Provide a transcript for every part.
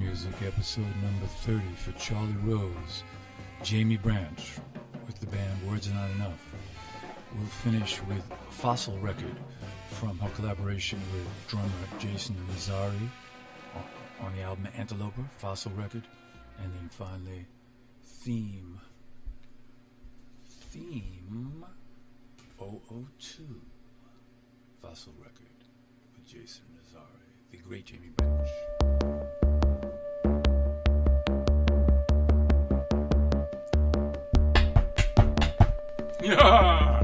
Music, episode number 30 for Charlie Rose, JAIMIE Branch with the band Words Are Not Enough. We'll finish with Fossil record from her collaboration with drummer Jason Nazari on the album Anteloper, Fossil record. And then finally, Theme 002, Fossil record with Jason Nazari, the great JAIMIE Branch. Yeah!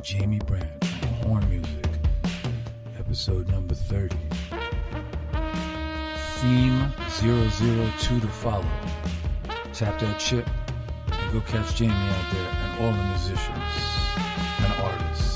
JAIMIE Branch, horn music, episode number 30. Theme 002 to follow. Tap that chip and go catch JAIMIE out there and all the musicians and artists.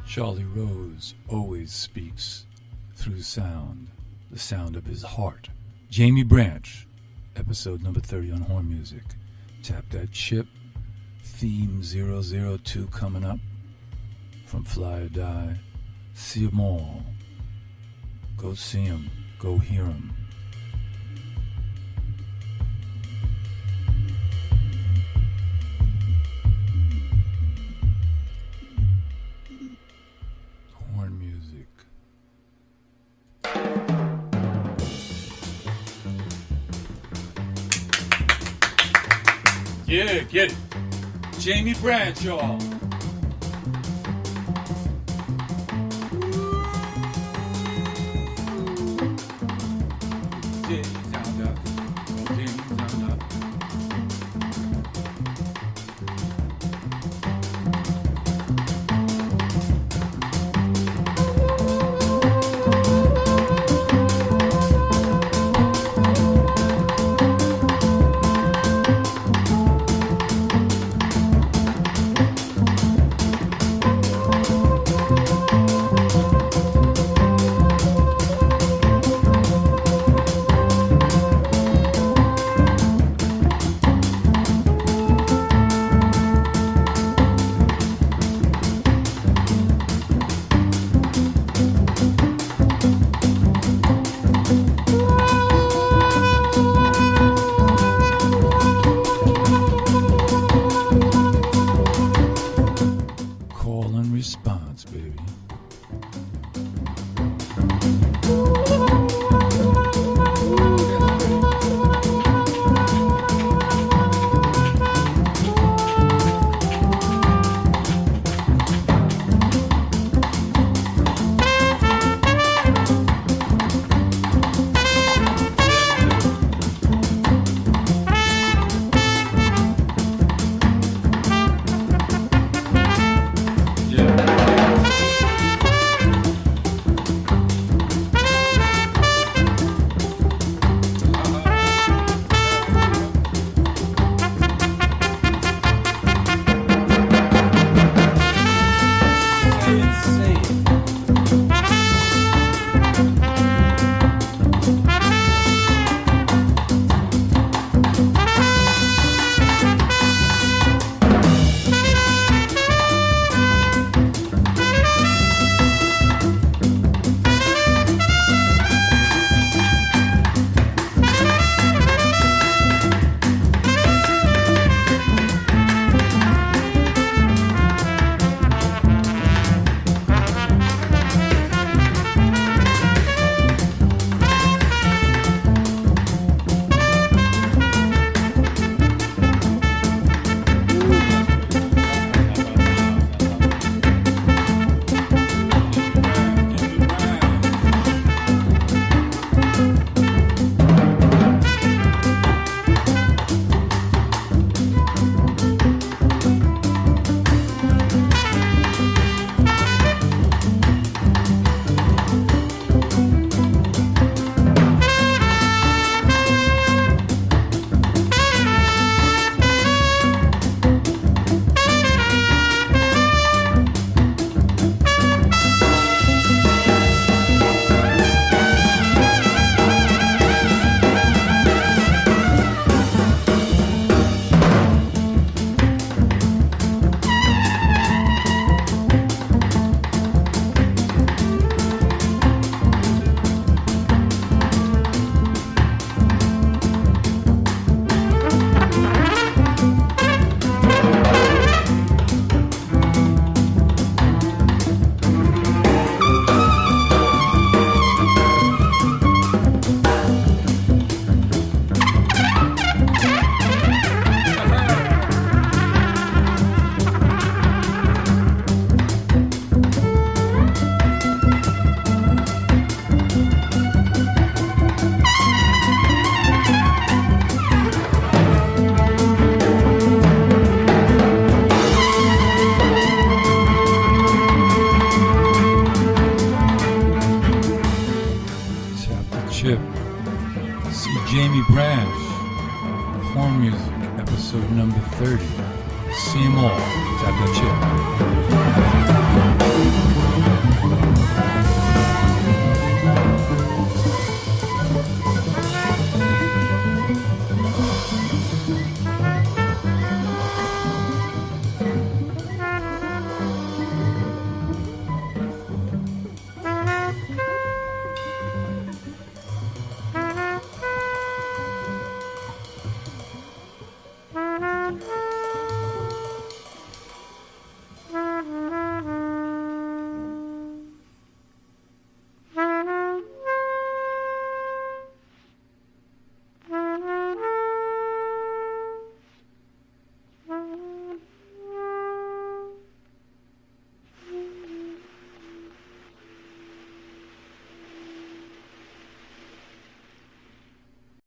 Charlie Rose always speaks through sound, the sound of his heart. JAIMIE Branch, episode number 30 on horn music. Tap that chip. Theme 002 coming up from Fly or Die. See them all. Go see them. Go hear them. Yeah, get it. JAIMIE Branch, y'all. JAIMIE sound up. JAIMIE sound up. Call and response, baby. Chip. See JAIMIE Branch. Horn Music, episode number 30. See 'em all. Tap that chip.